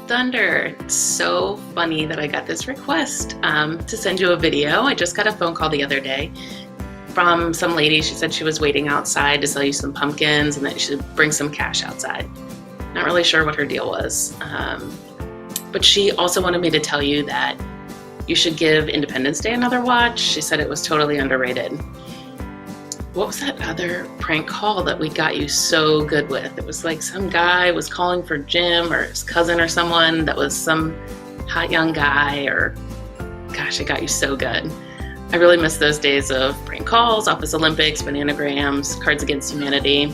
Thunder. It's so funny that I got this request to send you a video. I just got a phone call the other day from some lady. She said she was waiting outside to sell you some pumpkins and that you should bring some cash outside. Not really sure what her deal was. But she also wanted me to tell you that you should give Independence Day another watch. She said it was totally underrated. What was that other prank call that we got you so good with? It was like some guy was calling for Jim or his cousin or someone that was some hot young guy, or gosh, it got you so good. I really miss those days of prank calls, Office Olympics, bananagrams, Cards Against Humanity.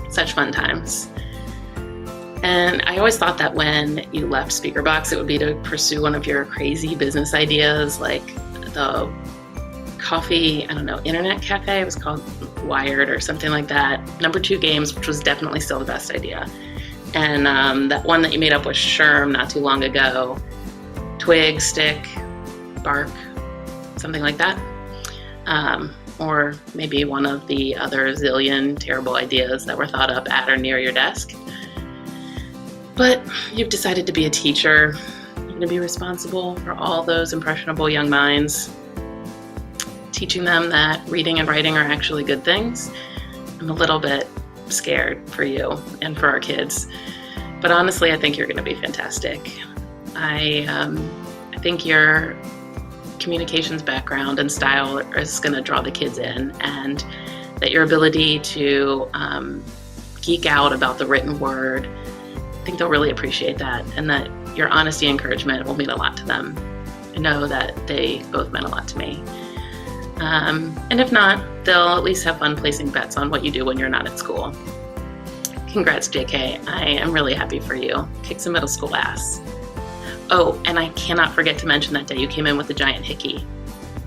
Such fun times. And I always thought that when you left Speakerbox, it would be to pursue one of your crazy business ideas, like the coffee, internet cafe. It was called Wired or something like that. Number 2 Games, which was definitely still the best idea. And that one that you made up with Sherm not too long ago, Twig, Stick, Bark, something like that. Or maybe one of the other zillion terrible ideas that were thought up at or near your desk. But you've decided to be a teacher. You're going to be responsible for all those impressionable young minds, teaching them that reading and writing are actually good things. I'm a little bit scared for you and for our kids, but honestly, I think you're going to be fantastic. I think your communications background and style is going to draw the kids in, and that your ability to geek out about the written word, I think they'll really appreciate that, and that your honesty and encouragement will mean a lot to them. I know that they both meant a lot to me. And if not, they'll at least have fun placing bets on what you do when you're not at school. Congrats, JK. I am really happy for you. Kick some middle school ass. Oh, and I cannot forget to mention that day you came in with a giant hickey.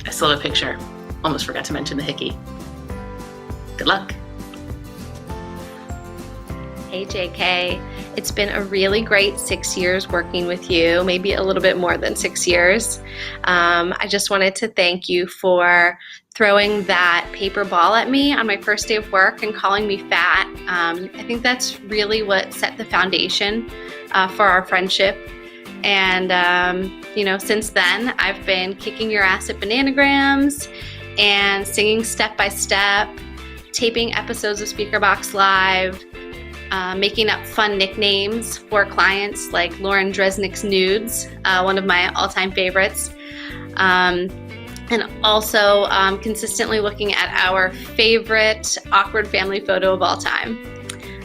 I still have a picture. Almost forgot to mention the hickey. Good luck. Hey, JK. It's been a really great 6 years working with you, maybe a little bit more than 6 years. I just wanted to thank you for throwing that paper ball at me on my first day of work and calling me fat. I think that's really what set the foundation for our friendship. And, since then, I've been kicking your ass at bananagrams and singing step by step, taping episodes of Speakerbox Live, making up fun nicknames for clients like Lauren Dresnick's Nudes, one of my all-time favorites, and also consistently looking at our favorite awkward family photo of all time.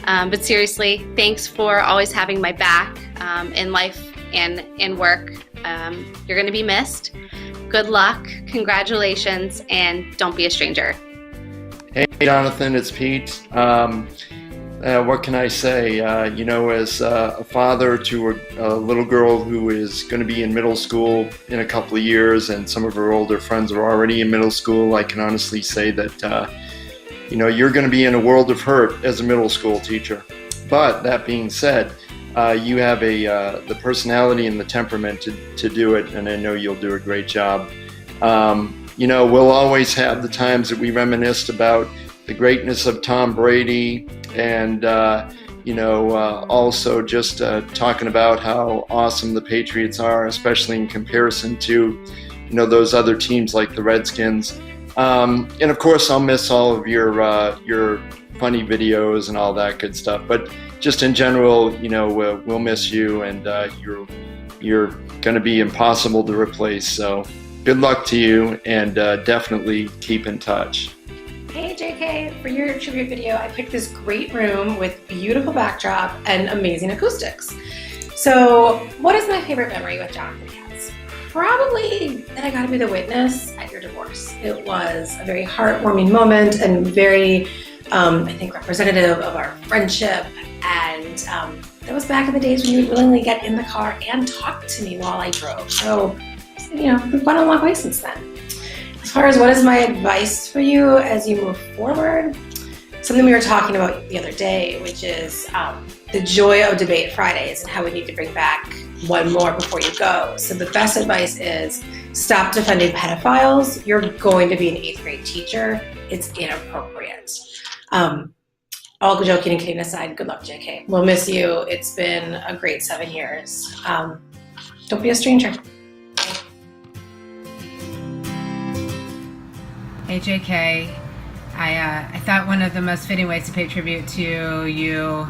But seriously, thanks for always having my back in life and in work. You're going to be missed. Good luck, congratulations, and don't be a stranger. Hey, Jonathan, it's Pete. What can I say? As a father to a little girl who is going to be in middle school in a couple of years, and some of her older friends are already in middle school, I can honestly say that, you're going to be in a world of hurt as a middle school teacher. But that being said, you have the personality and the temperament to do it, and I know you'll do a great job. We'll always have the times that we reminisced about the greatness of Tom Brady, and also just talking about how awesome the Patriots are, especially in comparison to those other teams like the Redskins. And of course, I'll miss all of your funny videos and all that good stuff. But just in general, we'll miss you, and you're going to be impossible to replace. So good luck to you, and definitely keep in touch. Hey JK, for your tribute video, I picked this great room with beautiful backdrop and amazing acoustics. So what is my favorite memory with Jonathan Katz? Probably that I got to be the witness at your divorce. It was a very heartwarming moment and very, I think, representative of our friendship. And that was back in the days when you would willingly get in the car and talk to me while I drove. So, we've gone a long way since then. As far as what is my advice for you as you move forward, something we were talking about the other day, which is the joy of debate Fridays and how we need to bring back one more before you go. So the best advice is stop defending pedophiles. You're going to be an 8th grade teacher. It's inappropriate. All joking and kidding aside, good luck, JK. We'll miss you. It's been a great 7 years. Don't be a stranger. Hey JK, I thought one of the most fitting ways to pay tribute to you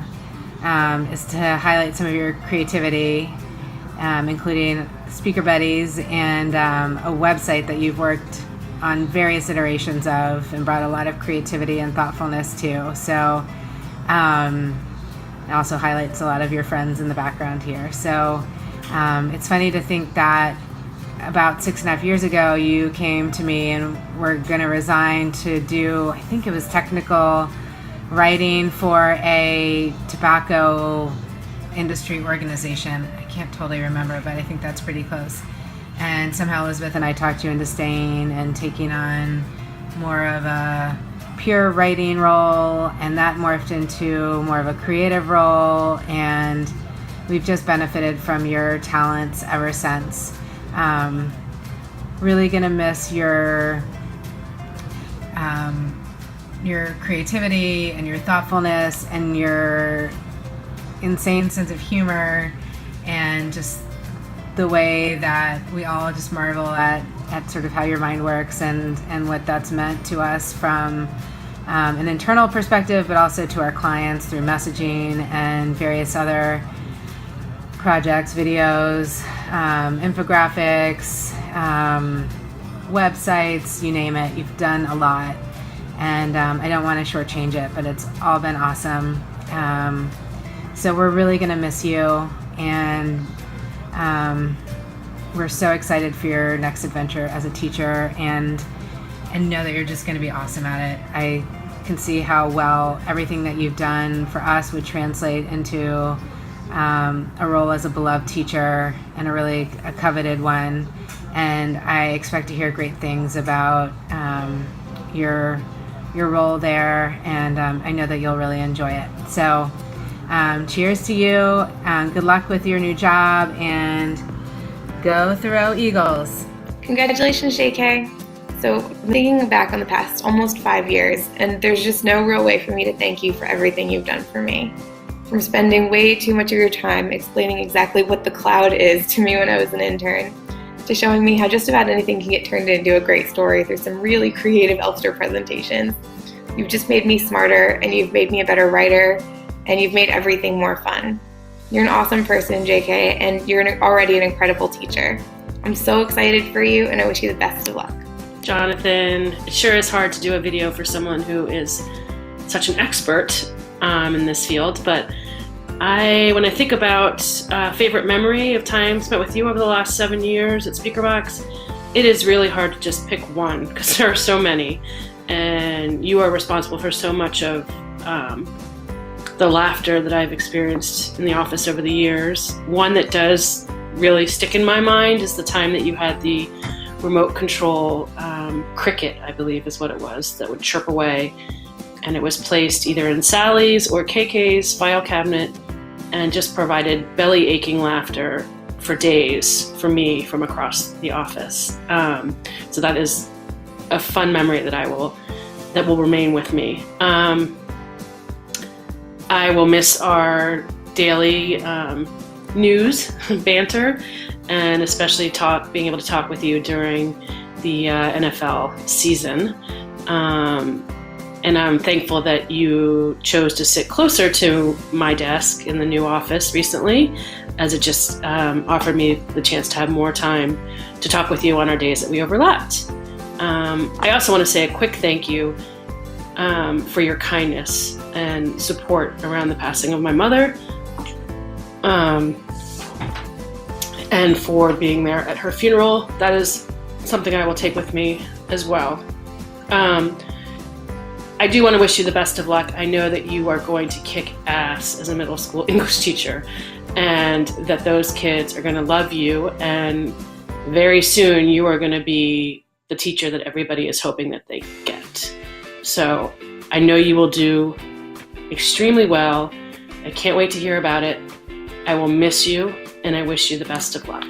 is to highlight some of your creativity, including speaker buddies and a website that you've worked on various iterations of and brought a lot of creativity and thoughtfulness to. So it also highlights a lot of your friends in the background here. So it's funny to think that about 6.5 years ago, you came to me and were going to resign to do, I think it was technical writing for a tobacco industry organization. I can't totally remember, but I think that's pretty close. And somehow Elizabeth and I talked you into staying and taking on more of a pure writing role, and that morphed into more of a creative role, and we've just benefited from your talents ever since. Really gonna miss your creativity and your thoughtfulness and your insane sense of humor, and just the way that we all just marvel at sort of how your mind works and what that's meant to us from an internal perspective, but also to our clients through messaging and various other projects, videos, infographics, websites, you name it. You've done a lot, and I don't want to shortchange it, but it's all been awesome. So we're really going to miss you, and we're so excited for your next adventure as a teacher, and know that you're just going to be awesome at it. I can see how well everything that you've done for us would translate into a role as a beloved teacher, and a coveted one. And I expect to hear great things about your role there, and I know that you'll really enjoy it. So cheers to you. Good luck with your new job, and go Thoreau Eagles. Congratulations, JK. So thinking back on the past almost 5 years, and there's just no real way for me to thank you for everything you've done for me. From spending way too much of your time explaining exactly what the cloud is to me when I was an intern, to showing me how just about anything can get turned into a great story through some really creative Elster presentations. You've just made me smarter, and you've made me a better writer, and you've made everything more fun. You're an awesome person, JK, and you're already an incredible teacher. I'm so excited for you, and I wish you the best of luck. Jonathan, it sure is hard to do a video for someone who is such an expert in this field, but when I think about favorite memory of time spent with you over the last 7 years at Speakerbox, it is really hard to just pick one, because there are so many, and you are responsible for so much of the laughter that I've experienced in the office over the years. One that does really stick in my mind is the time that you had the remote control cricket, I believe is what it was, that would chirp away, and it was placed either in Sally's or KK's file cabinet, and just provided belly aching laughter for days for me from across the office. So that is a fun memory that will remain with me. I will miss our daily news banter, and especially being able to talk with you during the NFL season. And I'm thankful that you chose to sit closer to my desk in the new office recently, as it just offered me the chance to have more time to talk with you on our days that we overlapped. I also want to say a quick thank you for your kindness and support around the passing of my mother, and for being there at her funeral. That is something I will take with me as well. I do want to wish you the best of luck. I know that you are going to kick ass as a middle school English teacher, and that those kids are going to love you, and very soon you are going to be the teacher that everybody is hoping that they get. So I know you will do extremely well. I can't wait to hear about it. I will miss you, and I wish you the best of luck.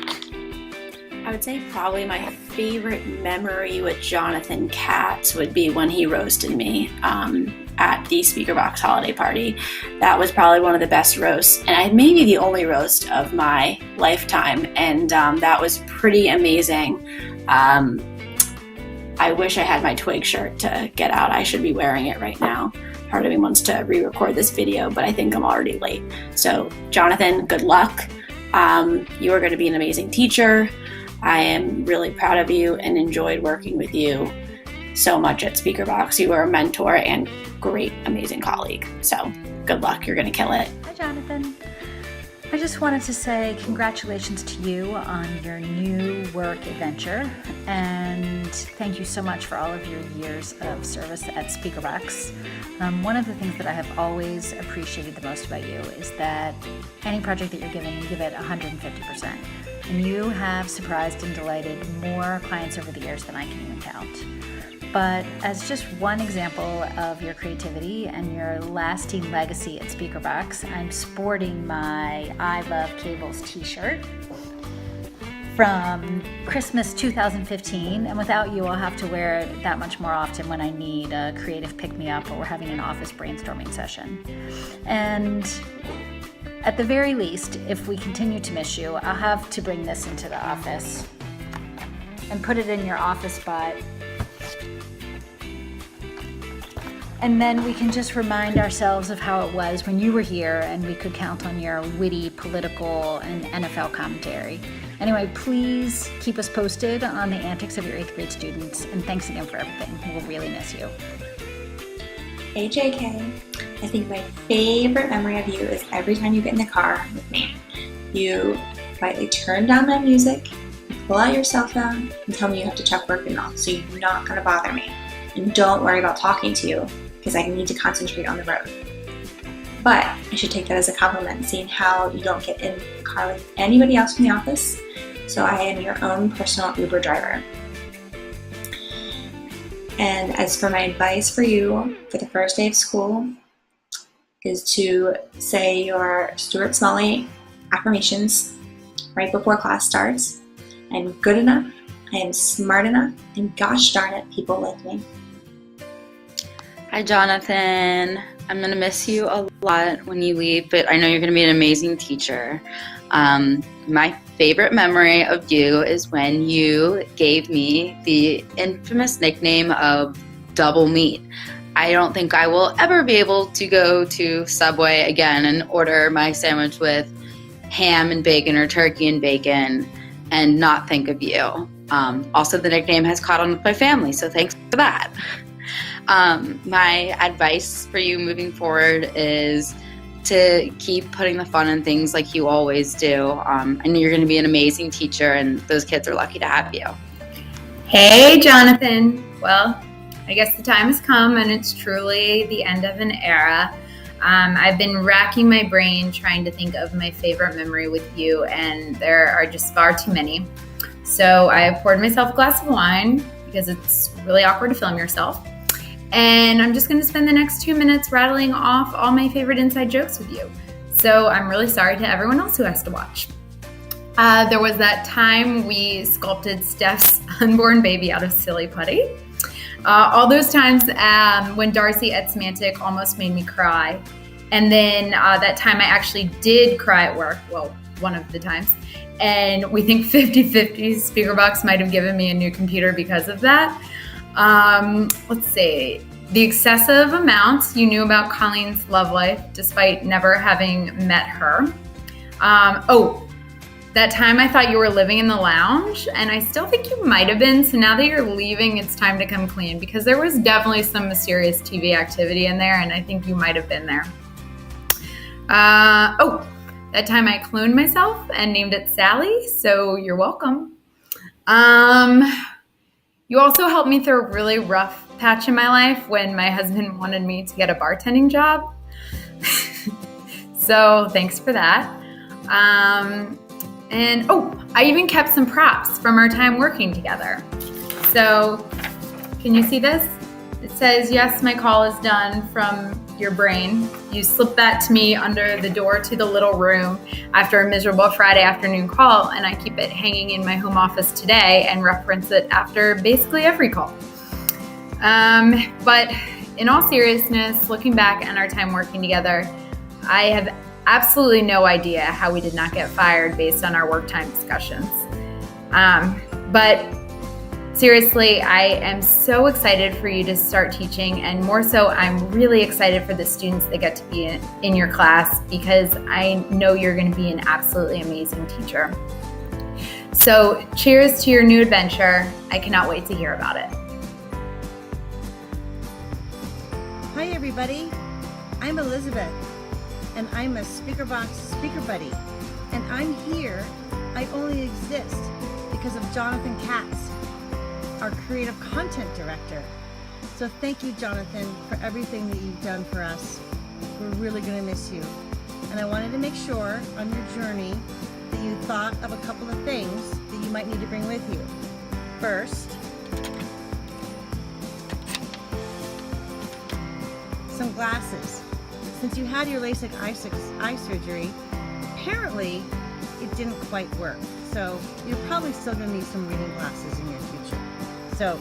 I would say probably my favorite memory with Jonathan Katz would be when he roasted me at the Speaker Box holiday party. That was probably one of the best roasts, and maybe the only roast of my lifetime, and that was pretty amazing. I wish I had my Twig shirt to get out. I should be wearing it right now. Part of me wants to re-record this video, but I think I'm already late. So Jonathan, good luck. You are going to be an amazing teacher. I am really proud of you and enjoyed working with you so much at Speaker Box. You are a mentor and great, amazing colleague. So good luck. You're going to kill it. Hi, Jonathan. I just wanted to say congratulations to you on your new work adventure, and thank you so much for all of your years of service at Speaker Box. One of the things that I have always appreciated the most about you is that any project that you're given, you give it 150%. And you have surprised and delighted more clients over the years than I can even count. But as just one example of your creativity and your lasting legacy at Speaker Box, I'm sporting my I Love Cables t-shirt from Christmas 2015, and without you I'll have to wear it that much more often when I need a creative pick-me-up or we're having an office brainstorming session. And at the very least, if we continue to miss you, I'll have to bring this into the office and put it in your office spot. And then we can just remind ourselves of how it was when you were here and we could count on your witty political and NFL commentary. Anyway, please keep us posted on the antics of your 8th grade students, and thanks again for everything. We'll really miss you. Hey JK, I think my favorite memory of you is every time you get in the car with me. You quietly turn down my music, you pull out your cell phone, and tell me you have to check work and all, so you're not going to bother me. And don't worry about talking to you, because I need to concentrate on the road. But I should take that as a compliment, seeing how you don't get in the car with anybody else from the office, so I am your own personal Uber driver. And as for my advice for you for the first day of school is to say your Stuart Smalley affirmations right before class starts. I'm good enough, I am smart enough, and gosh darn it, people like me. Hi, Jonathan. I'm going to miss you a lot when you leave, but I know you're going to be an amazing teacher. My favorite memory of you is when you gave me the infamous nickname of Double Meat. I don't think I will ever be able to go to Subway again and order my sandwich with ham and bacon or turkey and bacon and not think of you. Also, the nickname has caught on with my family, so thanks for that. My advice for you moving forward is to keep putting the fun in things like you always do. I know you're going to be an amazing teacher, and those kids are lucky to have you. Hey, Jonathan. Well, I guess the time has come, and it's truly the end of an era. I've been racking my brain trying to think of my favorite memory with you, and there are just far too many. So I poured myself a glass of wine because it's really awkward to film yourself. And I'm just going to spend the next 2 minutes rattling off all my favorite inside jokes with you. So I'm really sorry to everyone else who has to watch. There was that time we sculpted Steph's unborn baby out of silly putty. All those times when Darcy at Semantic almost made me cry. And then that time I actually did cry at work. Well, one of the times. And we think 50-50 Speaker Box might have given me a new computer because of that. Let's see. The excessive amounts you knew about Colleen's love life, despite never having met her. That time I thought you were living in the lounge, and I still think you might have been. So now that you're leaving, it's time to come clean, because there was definitely some mysterious TV activity in there, and I think you might have been there. That time I cloned myself and named it Sally, so you're welcome. You also helped me through a really rough patch in my life when my husband wanted me to get a bartending job. So thanks for that. I even kept some props from our time working together. So can you see this? It says, yes, my call is done from your brain. You slipped that to me under the door to the little room after a miserable Friday afternoon call, and I keep it hanging in my home office today and reference it after basically every call. But in all seriousness, looking back on our time working together, I have absolutely no idea how we did not get fired based on our work time discussions. But seriously, I am so excited for you to start teaching, and more so, I'm really excited for the students that get to be in your class, because I know you're going to be an absolutely amazing teacher. So cheers to your new adventure. I cannot wait to hear about it. Hi everybody, I'm Elizabeth, and I'm a SpeakerBox speaker buddy, and I'm here. I only exist because of Jonathan Katz, our creative content director. So thank you, Jonathan, for everything that you've done for us. We're really going to miss you. And I wanted to make sure on your journey that you thought of a couple of things that you might need to bring with you. First, some glasses. Since you had your LASIK eye surgery, apparently it didn't quite work. So you're probably still going to need some reading glasses in your future. So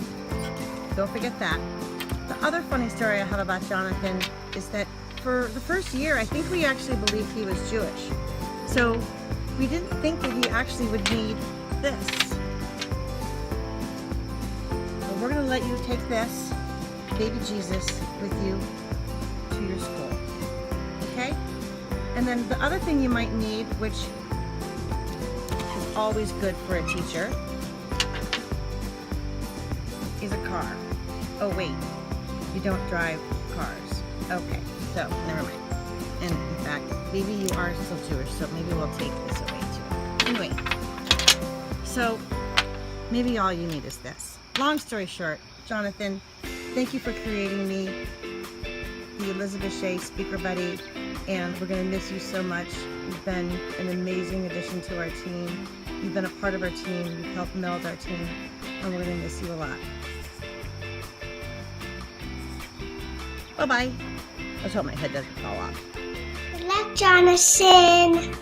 don't forget that. The other funny story I have about Jonathan is that for the first year, I think we actually believed he was Jewish. So we didn't think that he actually would need this. So we're going to let you take this, baby Jesus, with you to your school. Okay? And then the other thing you might need, which is always good for a teacher, is a car. Oh wait, you don't drive cars. Okay, so never mind. And in fact, maybe you are still Jewish, so maybe we'll take this away too. Anyway, so maybe all you need is this. Long story short, Jonathan, thank you for creating me the Elizabeth Shea Speaker Buddy, and we're going to miss you so much. You've been an amazing addition to our team. You've been a part of our team. You've helped meld our team, and we're going to miss you a lot. Bye-bye. Let's hope my head doesn't fall off. Good luck, Jonathan.